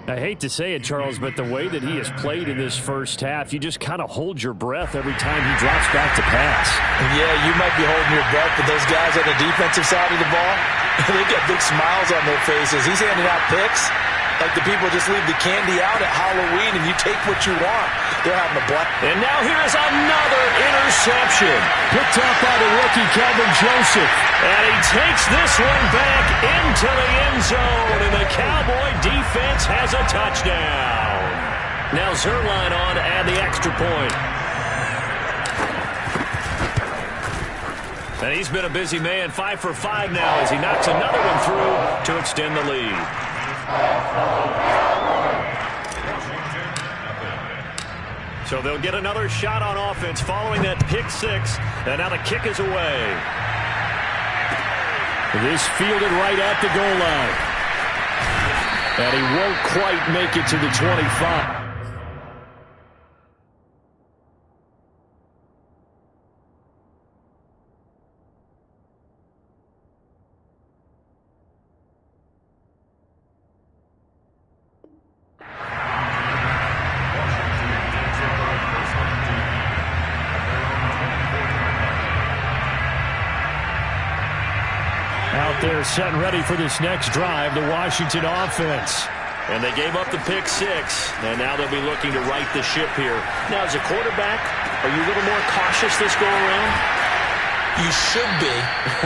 I hate to say it, Charles, but the way that he has played in this first half, you just kind of hold your breath every time he drops back to pass. Yeah, you might be holding your breath, but those guys on the defensive side of the ball, they got big smiles on their faces. He's handing out picks like the people just leave the candy out at Halloween and you take what you want. They're having a blast. And now here's another interception. Picked up by the rookie, Kelvin Joseph. And he takes this one back into the end zone, and the Cowboy defense has a touchdown. Now Zuerlein on to add the extra point. And he's been a busy man, 5 for 5 now as he knocks another one through to extend the lead. So they'll get another shot on offense following that pick six. And now the kick is away. This fielded right at the goal line. And he won't quite make it to the 25. They're set and ready for this next drive, the Washington offense. And they gave up the pick six, and now they'll be looking to right the ship here. Now, as a quarterback, are you a little more cautious this go-around? You should be,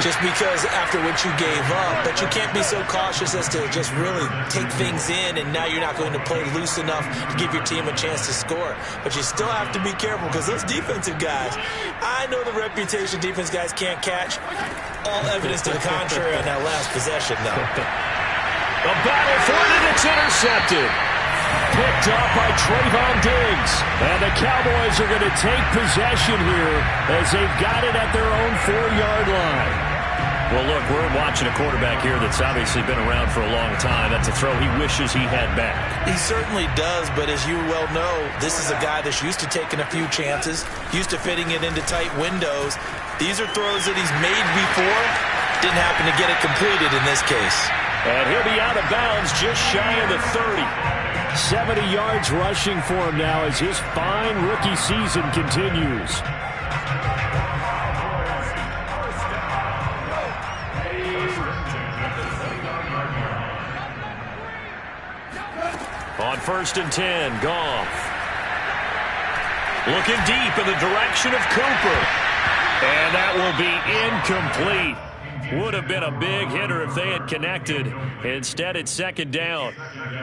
just because after what you gave up, but you can't be so cautious as to just really take things in, and now you're not going to play loose enough to give your team a chance to score. But you still have to be careful because those defensive guys, I know the reputation defense guys can't catch. All evidence to the contrary on that last possession, though. A battle for it, and it's intercepted. Picked up by Trayvon Diggs. And the Cowboys are going to take possession here as they've got it at their own 4-yard line. Well, look, we're watching a quarterback here that's obviously been around for a long time. That's a throw he wishes he had back. He certainly does, but as you well know, this is a guy that's used to taking a few chances, used to fitting it into tight windows. These are throws that he's made before. Didn't happen to get it completed in this case. And he'll be out of bounds just shy of the 30. 70 yards rushing for him now as his fine rookie season continues. On 1st and 10, Goff. Looking deep in the direction of Cooper. And that will be incomplete. Would have been a big hitter if they had connected. Instead, it's 2nd down.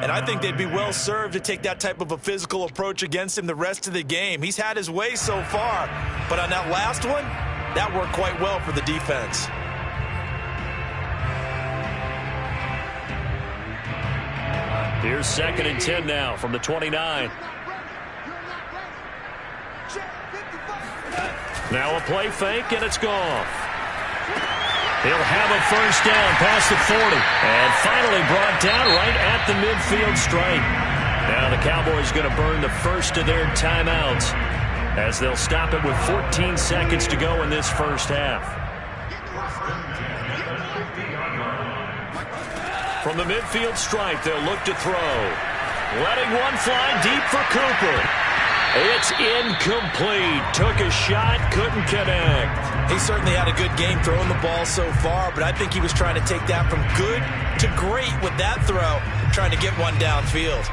And I think they'd be well served to take that type of a physical approach against him the rest of the game. He's had his way so far. But on that last one, that worked quite well for the defense. Here's 2nd and 10 now from the 29. Now a play fake, and it's Goff. He'll have a 1st down past the 40. And finally brought down right at the midfield stripe. Now the Cowboys going to burn the first of their timeouts as they'll stop it with 14 seconds to go in this first half. From the midfield stripe, they'll look to throw. Letting one fly deep for Cooper. It's incomplete. Took a shot, couldn't connect. He certainly had a good game throwing the ball so far, but I think he was trying to take that from good to great with that throw, trying to get one downfield.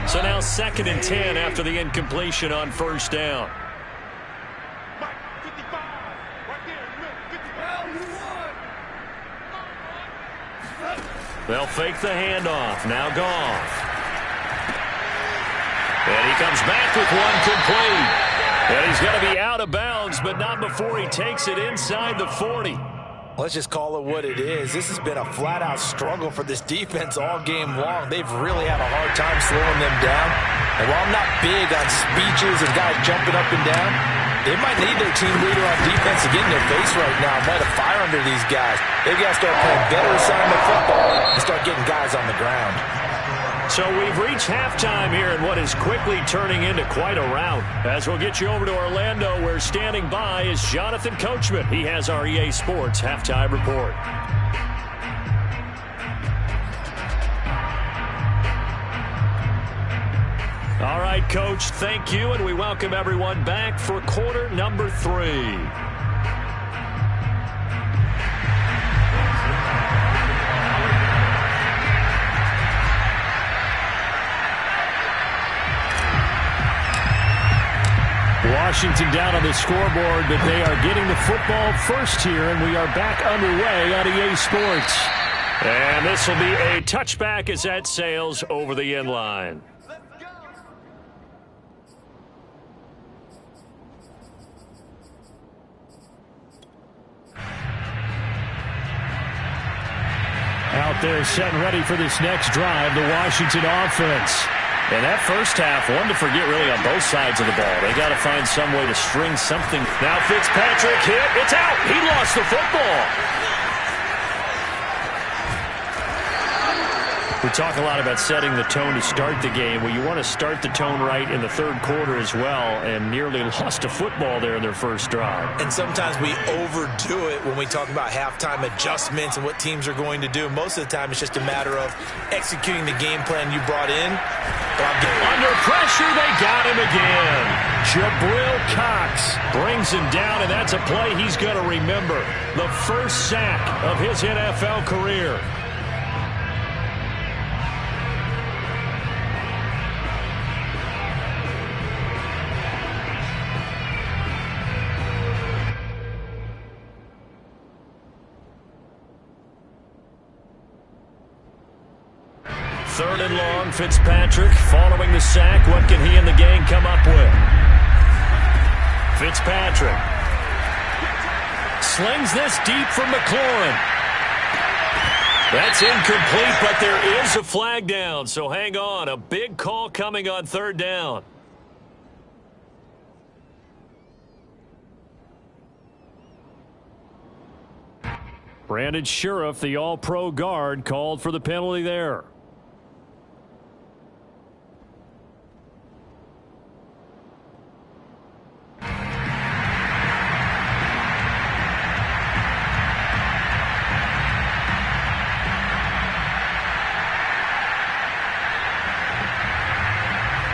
So now 2nd and 10 after the incompletion on 1st down. They'll fake the handoff. Now Goff. And he comes back with one complete. And he's going to be out of bounds, but not before he takes it inside the 40. Let's just call it what it is. This has been a flat-out struggle for this defense all game long. They've really had a hard time slowing them down. And while I'm not big on speeches and guys jumping up and down, they might need their team leader on defense to get in their face right now and light a fire under these guys. They've got to start playing better assignment football and start getting guys on the ground. So we've reached halftime here in what is quickly turning into quite a rout. As we'll get you over to Orlando, where standing by is Jonathan Coachman. He has our EA Sports Halftime Report. All right, Coach, thank you, and we welcome everyone back for quarter number 3. Washington down on the scoreboard, but they are getting the football first here, and we are back underway on EA Sports. And this will be a touchback as that sails over the end line. Out there set and ready for this next drive, the Washington offense. And that first half, one to forget really on both sides of the ball. They got to find some way to string something. Now Fitzpatrick hit. It's out. He lost the football. We talk a lot about setting the tone to start the game. Well, you want to start the tone right in the third quarter as well, and nearly lost a football there in their first drive. And sometimes we overdo it when we talk about halftime adjustments and what teams are going to do. Most of the time, it's just a matter of executing the game plan you brought in. Under pressure, they got him again. Jabril Cox brings him down, and that's a play he's going to remember. The first sack of his NFL career. Third and long, Fitzpatrick following the sack. What can he and the gang come up with? Fitzpatrick slings this deep from McLaurin. That's incomplete, but there is a flag down, so hang on. A big call coming on third down. Brandon Sheriff, the all-pro guard, called for the penalty there.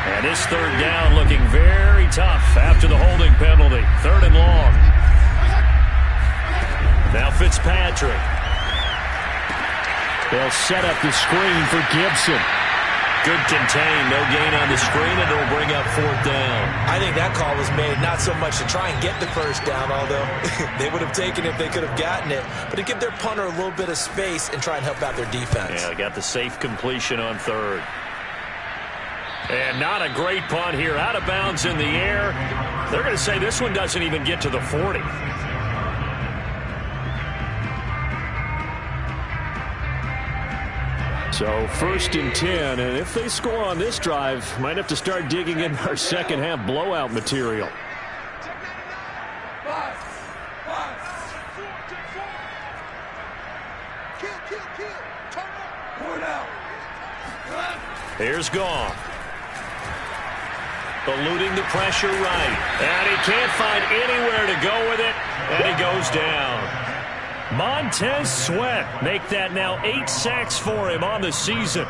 And this third down looking very tough after the holding penalty. Third and long. Now Fitzpatrick. They'll set up the screen for Gibson. Good contain. No gain on the screen, and it'll bring up fourth down. I think that call was made not so much to try and get the first down, although they would have taken it if they could have gotten it, but to give their punter a little bit of space and try and help out their defense. Yeah, they got the safe completion on third. And not a great punt here. Out of bounds in the air. They're going to say this one doesn't even get to the 40. So first and 10, and if they score on this drive, might have to start digging in our second half blowout material. Here's Goff. Eluding the pressure right. And he can't find anywhere to go with it, and he goes down. Montez Sweat make that now 8 sacks for him on the season.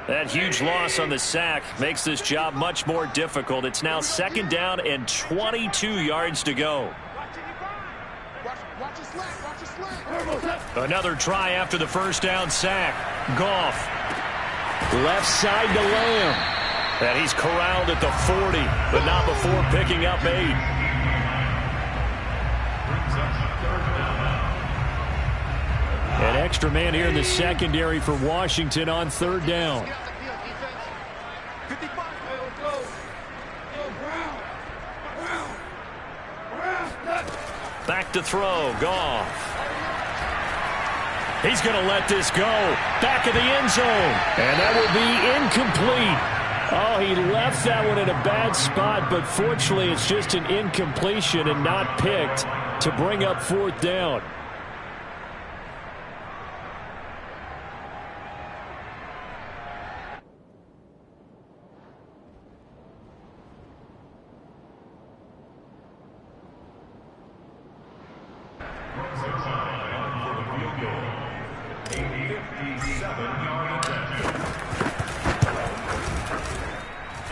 That huge loss on the sack makes this job much more difficult. It's now second down and 22 yards to go. Another try after the first down sack. Goff. Left side to Lamb. And he's corralled at the 40, but not before picking up 8. An extra man here in the secondary for Washington on third down. Back to throw, Goff. He's going to let this go. Back of the end zone. And that will be incomplete. Oh, he left that one in a bad spot, but fortunately it's just an incompletion and not picked to bring up 4th down.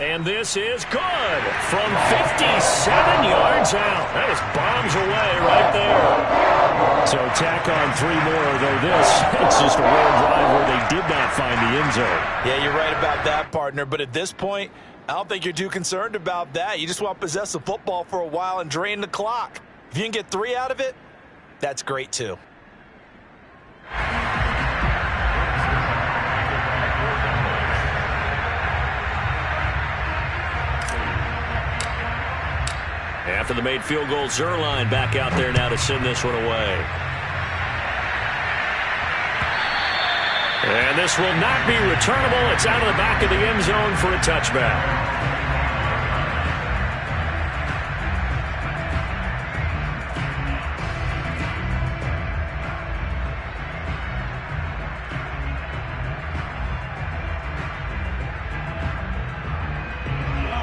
And this is good from 57 yards out. That is bombs away right there. So tack on 3 more, though this, it's just a rare drive where they did not find the end zone. Yeah, you're right about that, partner. But at this point, I don't think you're too concerned about that. You just want to possess the football for a while and drain the clock. If you can get 3 out of it, that's great too. After the made field goal, Zuerlein back out there now to send this one away. And this will not be returnable. It's out of the back of the end zone for a touchback.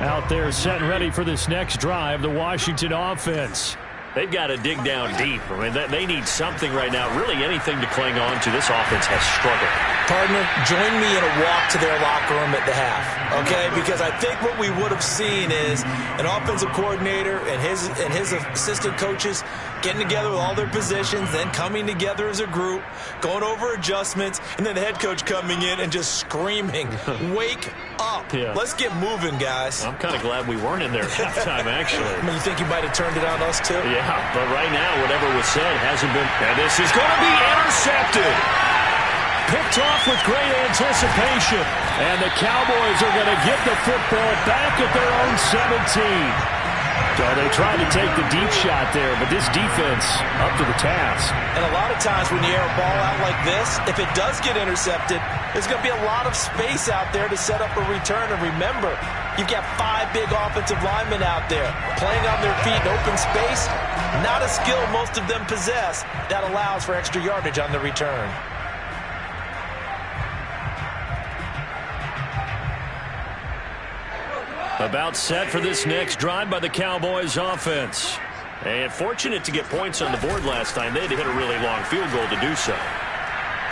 Out there set and ready for this next drive, the Washington offense. They've got to dig down deep. I mean, they need something right now, really anything to cling on to. This offense has struggled. Partner, join me in a walk to their locker room at the half, okay? Because I think what we would have seen is an offensive coordinator and his assistant coaches getting together with all their positions, then coming together as a group, going over adjustments, and then the head coach coming in and just screaming, wake up. Yeah. Let's get moving, guys. I'm kind of glad we weren't in there at halftime, actually. I mean, you think you might have turned it on us, too? Yeah, but right now, whatever was said hasn't been. And this is going to be intercepted. Picked off with great anticipation. And the Cowboys are going to get the football back at their own 17. So they tried to take the deep shot there, but this defense up to the task. And a lot of times when you air a ball out like this, if it does get intercepted, there's going to be a lot of space out there to set up a return. And remember, you've got 5 big offensive linemen out there playing on their feet in open space. Not a skill most of them possess that allows for extra yardage on the return. About set for this next drive by the Cowboys offense. And fortunate to get points on the board last time. They had to hit a really long field goal to do so.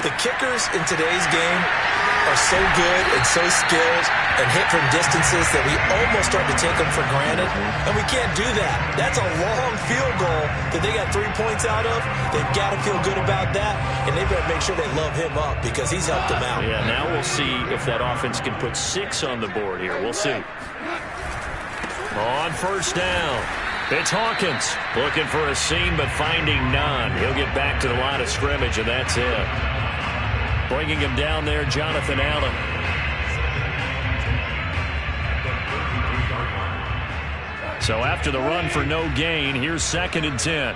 The kickers in today's game are so good and so skilled and hit from distances that we almost start to take them for granted. And we can't do that. That's a long field goal that they got 3 points out of. They've got to feel good about that. And they better make sure they love him up because he's helped them out. Yeah, now we'll see if that offense can put 6 on the board here. We'll see. On first down, it's Hawkins looking for a seam but finding none. He'll get back to the line of scrimmage, and that's it. Bringing him down there, Jonathan Allen. So after the run for no gain, here's 2nd and 10.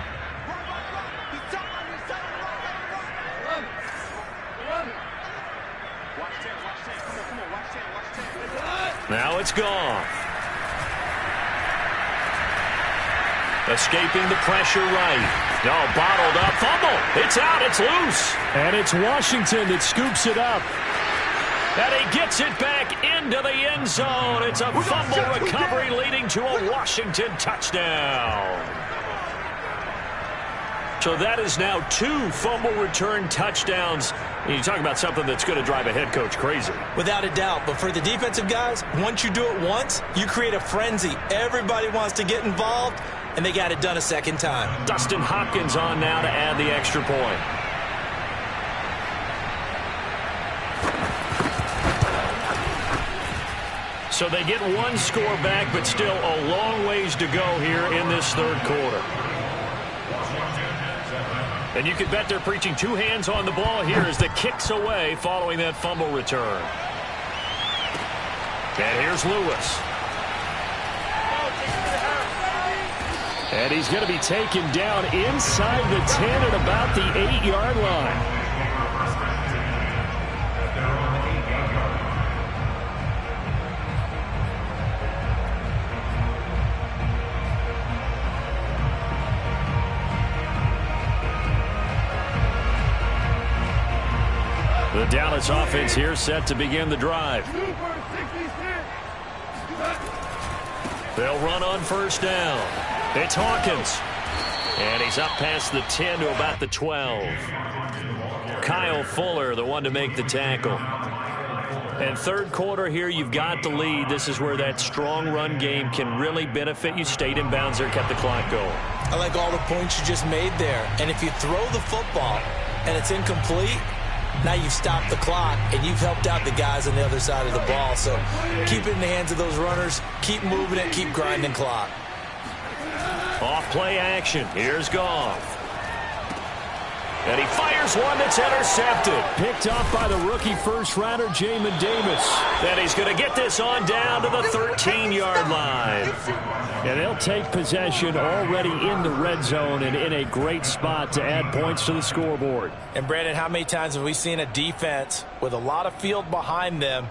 Now it's gone. Escaping the pressure right. No, bottled up. Fumble. It's out. It's loose. And it's Washington that scoops it up. And he gets it back into the end zone. It's a fumble recovery leading to a Washington touchdown. So that is now 2 fumble return touchdowns. And you talk about something that's going to drive a head coach crazy. Without a doubt. But for the defensive guys, once you do it once, you create a frenzy. Everybody wants to get involved, and they got it done a second time. Dustin Hopkins on now to add the extra point. So they get 1 score back, but still a long ways to go here in this 3rd quarter. And you can bet they're preaching 2 hands on the ball here as the kick's away following that fumble return. And here's Lewis. And he's going to be taken down inside the 10 at about the 8-yard line. The Dallas offense here set to begin the drive. They'll run on first down. It's Hawkins. And he's up past the 10 to about the 12. Kyle Fuller, the one to make the tackle. And third quarter here, you've got the lead. This is where that strong run game can really benefit you. Stayed in bounds there, kept the clock going. I like all the points you just made there. And if you throw the football and it's incomplete, now you've stopped the clock and you've helped out the guys on the other side of the ball. So keep it in the hands of those runners. Keep moving it. Keep grinding clock. Off play action. Here's Goff. And he fires one that's intercepted. Picked off by the rookie first-rounder, Jamin Davis. And he's going to get this on down to the 13-yard line. And they'll take possession already in the red zone and in a great spot to add points to the scoreboard. And, Brandon, how many times have we seen a defense with a lot of field behind them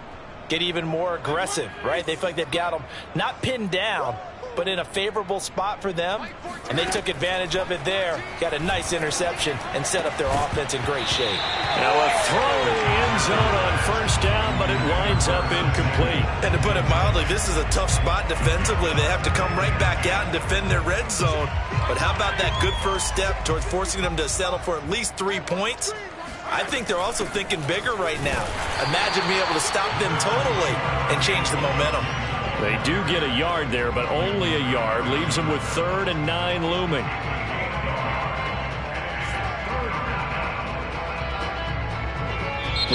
get even more aggressive, right? They feel like they've got them not pinned down, but in a favorable spot for them, and they took advantage of it there. Got a nice interception and set up their offense in great shape. Now a throw to the end zone on first down, but it winds up incomplete. And to put it mildly, this is a tough spot defensively. They have to come right back out and defend their red zone. But how about that good first step towards forcing them to settle for at least 3 points? I think they're also thinking bigger right now. Imagine being able to stop them totally and change the momentum. They do get a yard there, but only a yard. Leaves them with 3rd and 9 looming.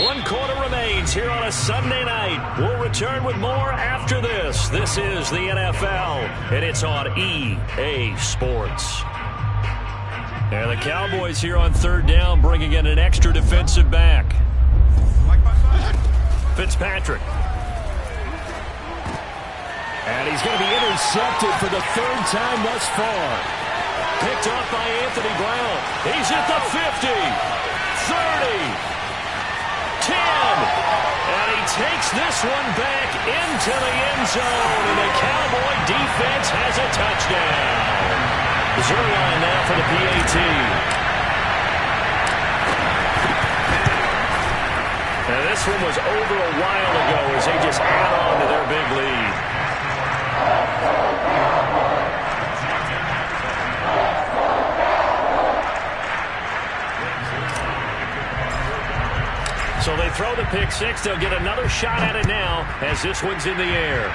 One quarter remains here on a Sunday night. We'll return with more after this. This is the NFL, and it's on EA Sports. And the Cowboys here on 3rd down, bringing in an extra defensive back. Fitzpatrick. And he's going to be intercepted for the 3rd time thus far. Picked off by Anthony Brown. He's at the 50, 30, 10. And he takes this one back into the end zone. And the Cowboy defense has a touchdown. Zuerlein now for the PAT. And this one was over a while ago as they just add on to their big lead. So they throw the pick six. They'll get another shot at it now as this one's in the air.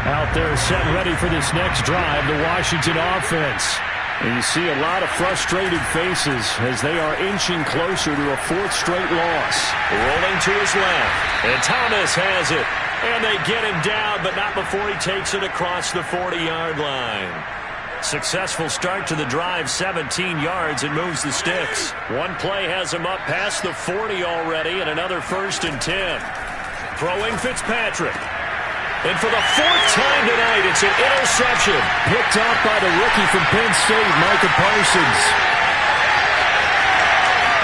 Out there set ready for this next drive, the Washington offense. And you see a lot of frustrated faces as they are inching closer to a 4th straight loss. Rolling to his left, and Thomas has it. And they get him down, but not before he takes it across the 40-yard line. Successful start to the drive, 17 yards, and moves the sticks. One play has him up past the 40 already, and another 1st and 10. Throwing Fitzpatrick. And for the 4th time tonight, it's an interception. Picked off by the rookie from Penn State, Micah Parsons.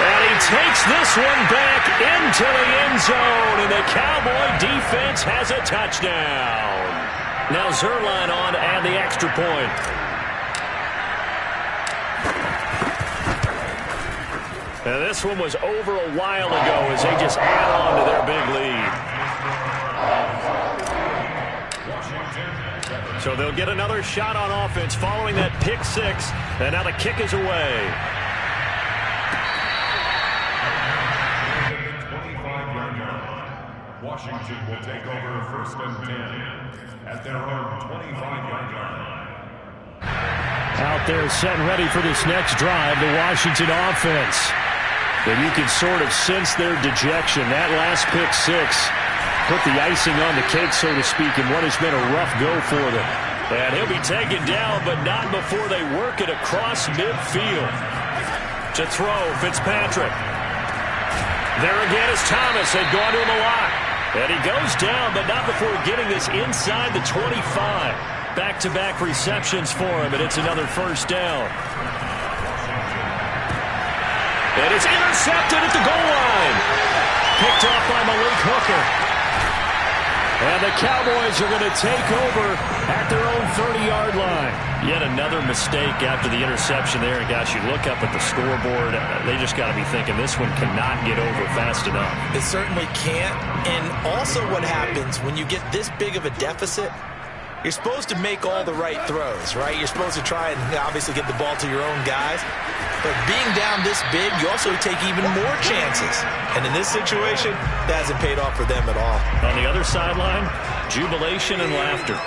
And he takes this one back into the end zone, and the Cowboy defense has a touchdown. Now Zuerlein on to add the extra point. Now this one was over a while ago as they just add on to their big lead. So they'll get another shot on offense following that pick six, and now the kick is away. Washington will take over 1st and 10 at their own 25-yard line. Out there set and ready for this next drive, the Washington offense. And you can sort of sense their dejection. That last pick six put the icing on the cake, so to speak, in what has been a rough go for them. And he'll be taken down, but not before they work it across midfield. To throw, Fitzpatrick. There again is Thomas. They've gone to him a lot. And he goes down, but not before getting this inside the 25. Back-to-back receptions for him, and it's another 1st down. And it's intercepted at the goal line. Picked off by Malik Hooker. And the Cowboys are going to take over at their own 30-yard line. Yet another mistake after the interception there. And, gosh, you look up at the scoreboard, they just got to be thinking this one cannot get over fast enough. It certainly can't. And also what happens when you get this big of a deficit, you're supposed to make all the right throws, right? You're supposed to try and obviously get the ball to your own guys. But being down this big, you also take even more chances. And in this situation, that hasn't paid off for them at all. On the other sideline, jubilation and laughter.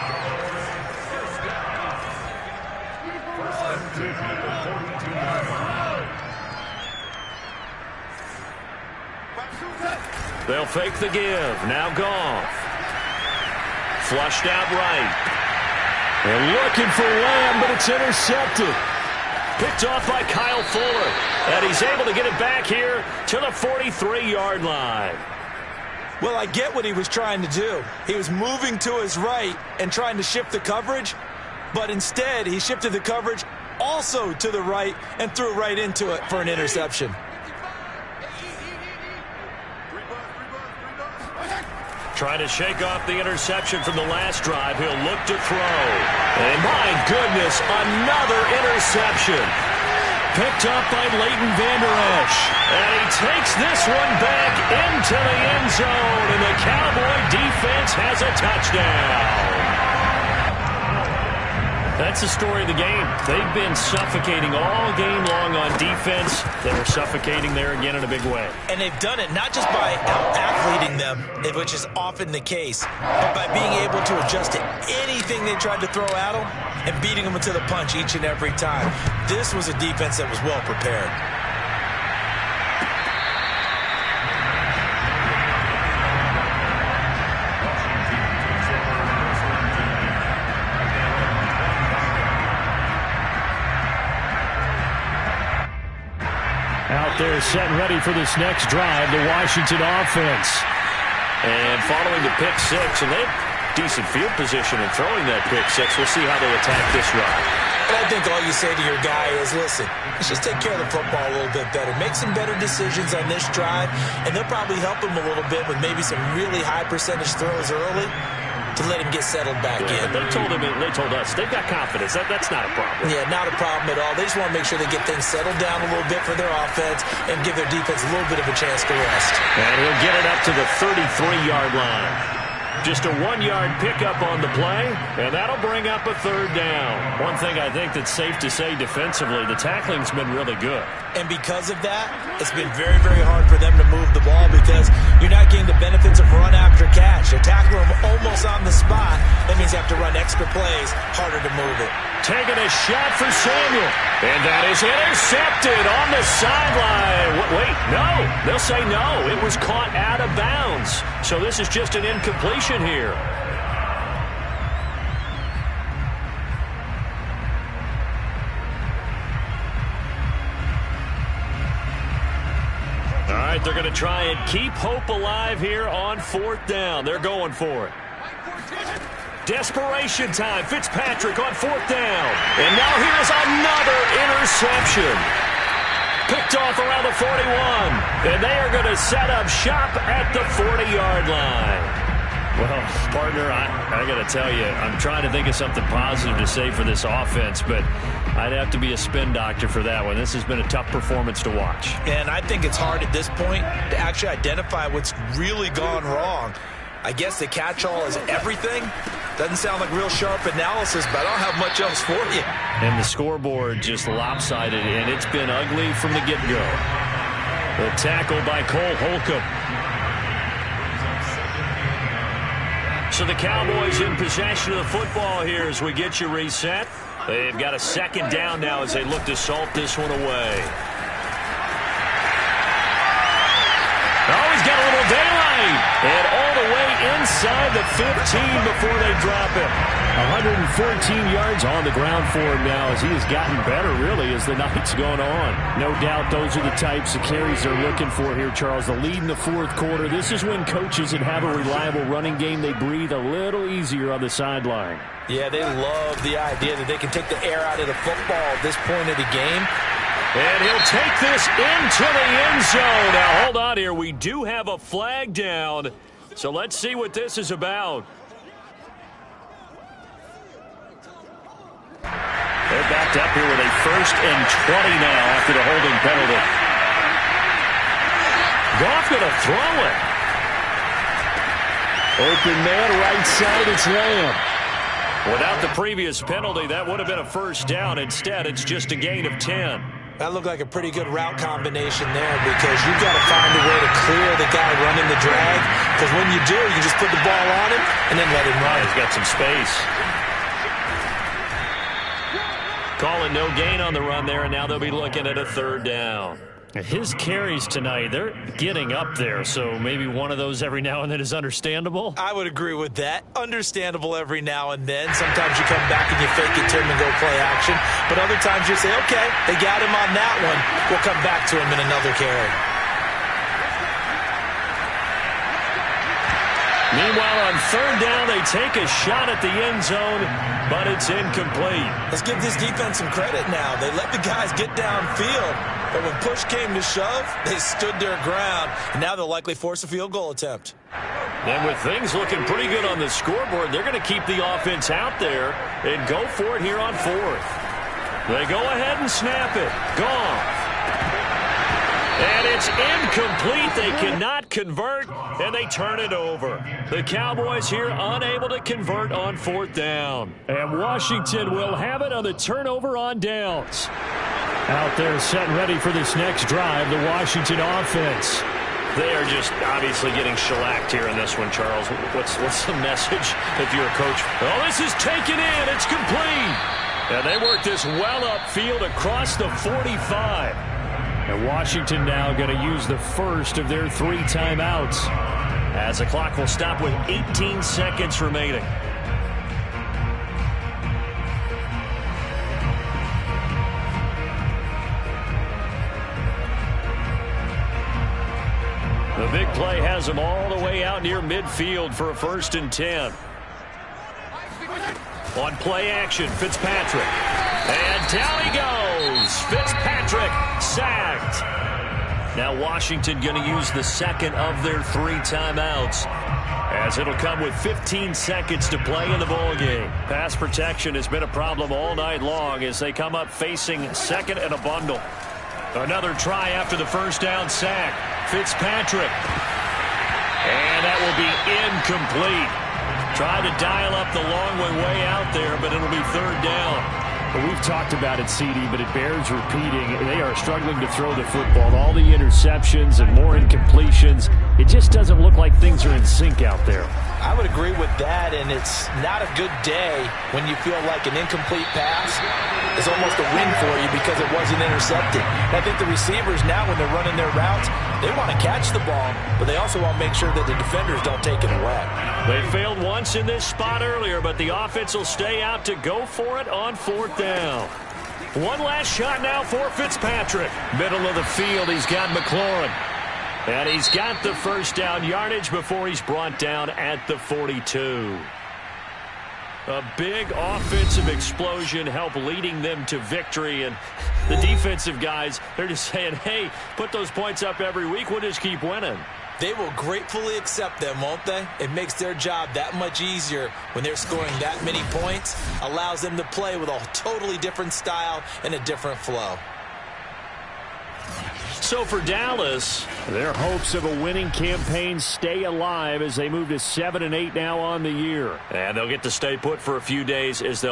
They'll fake the give. Now Goff. Flushed out right. They're looking for Lamb, but it's intercepted. Picked off by Kyle Fuller. And he's able to get it back here to the 43-yard line. Well, I get what he was trying to do. He was moving to his right and trying to shift the coverage, but instead he shifted the coverage also to the right and threw right into it for an interception. Trying to shake off the interception from the last drive. He'll look to throw. And my goodness, another interception. Picked up by Leighton Vander Esch. And he takes this one back into the end zone. And the Cowboy defense has a touchdown. That's the story of the game. They've been suffocating all game long on defense. They're suffocating there again in a big way. And they've done it not just by out-athleting them, which is often the case, but by being able to adjust to anything they tried to throw at them and beating them to the punch each and every time. This was a defense that was well prepared. Out there set and ready for this next drive, the Washington offense. And following the pick six, and they have decent field position in throwing that pick six. We'll see how they attack this run. And I think all you say to your guy is, listen, let's just take care of the football a little bit better. Make some better decisions on this drive, and they'll probably help him a little bit with maybe some really high percentage throws early to let him get settled back in. They told us they've got confidence. That's not a problem. Yeah, not a problem at all. They just want to make sure they get things settled down a little bit for their offense and give their defense a little bit of a chance to rest. And he'll get it up to the 33-yard line. Just a 1-yard pickup on the play, and that'll bring up a third down. One thing I think that's safe to say defensively, the tackling's been really good. And because of that, it's been very, very hard for them to move the ball because you're not getting the benefits of run after catch. They're tackling them almost on the spot. That means you have to run extra plays, harder to move it. Taking a shot for Samuel. And that is intercepted on the sideline. Wait, no. They'll say no. It was caught out of bounds. So this is just an incompletion here. All right, they're going to try and keep hope alive here on fourth down. They're going for it. Desperation time. Fitzpatrick on fourth down. And now here's another interception. Picked off around the 41. And they are going to set up shop at the 40-yard line. Well, partner, I got to tell you, I'm trying to think of something positive to say for this offense, but I'd have to be a spin doctor for that one. This has been a tough performance to watch. And I think it's hard at this point to actually identify what's really gone wrong. I guess the catch-all is everything. Doesn't sound like real sharp analysis, but I don't have much else for you. And the scoreboard just lopsided, and it's been ugly from the get-go. The tackle by Cole Holcomb. So the Cowboys in possession of the football here as we get you reset. They've got a second down now as they look to salt this one away. Oh, he's got a little daylight. And all the way inside the 15 before they drop it. 114 yards on the ground for him now as he has gotten better, really, as the night's gone on. No doubt those are the types of carries they're looking for here, Charles. The lead in the fourth quarter. This is when coaches that have a reliable running game, they breathe a little easier on the sideline. Yeah, they love the idea that they can take the air out of the football at this point of the game. And he'll take this into the end zone. Now, hold on here. We do have a flag down So let's see what this is about. They're backed up here with a 1st and 20 now after the holding penalty. Goff going to throw it. Open man, right side, it's Lamb. Without the previous penalty, that would have been a 1st down. Instead, it's just a gain of 10. That looked like a pretty good route combination there because you've got to find a way to clear the guy running the drag. Because when you do, you just put the ball on him and then let him run. He's got some space. Calling no gain on the run there, and now they'll be looking at a 3rd down. His carries tonight, they're getting up there, so maybe one of those every now and then is understandable. I would agree with that. Understandable every now and then. Sometimes you come back and you fake it to him and go play action. But other times you say, okay, they got him on that one. We'll come back to him in another carry. Meanwhile, on 3rd down, they take a shot at the end zone, but it's incomplete. Let's give this defense some credit now. They let the guys get downfield, but when push came to shove, they stood their ground, and now they'll likely force a field goal attempt. And with things looking pretty good on the scoreboard, they're going to keep the offense out there and go for it here on 4th. They go ahead and snap it. Gone. And it's incomplete. They cannot convert, and they turn it over. The Cowboys here unable to convert on 4th down. And Washington will have it on the turnover on downs. Out there set and ready for this next drive, the Washington offense. They are just obviously getting shellacked here in this one, Charles. What's the message if you're a coach? Oh, this is taken in. It's complete. And they work this well upfield across the 45. And Washington now going to use the first of their 3 timeouts. As the clock will stop with 18 seconds remaining. The big play has them all the way out near midfield for a 1st and 10. On play action, Fitzpatrick. And down he goes. Fitzpatrick sacked. Now Washington going to use the 2nd of their 3 timeouts, as it'll come with 15 seconds to play in the ballgame. Pass protection has been a problem all night long as they come up facing 2nd and a bundle. Another try after the 1st down sack. Fitzpatrick. And that will be incomplete. Tried to dial up the long way out there, but it'll be 3rd down. Well, we've talked about it, CD, but it bears repeating. They are struggling to throw the football. All the interceptions and more incompletions. It just doesn't look like things are in sync out there. I would agree with that, and it's not a good day when you feel like an incomplete pass is almost a win for you because it wasn't intercepted. And I think the receivers now, when they're running their routes, they want to catch the ball, but they also want to make sure that the defenders don't take it away. They failed once in this spot earlier, but the offense will stay out to go for it on 4th down. One last shot now for Fitzpatrick. Middle of the field, he's got McLaurin. And he's got the 1st down yardage before he's brought down at the 42. A big offensive explosion helped leading them to victory. And the defensive guys, they're just saying, hey, put those points up every week. We'll just keep winning. They will gratefully accept them, won't they? It makes their job that much easier when they're scoring that many points. Allows them to play with a totally different style and a different flow. So for Dallas, their hopes of a winning campaign stay alive as they move to 7-8 now on the year. And they'll get to stay put for a few days as they'll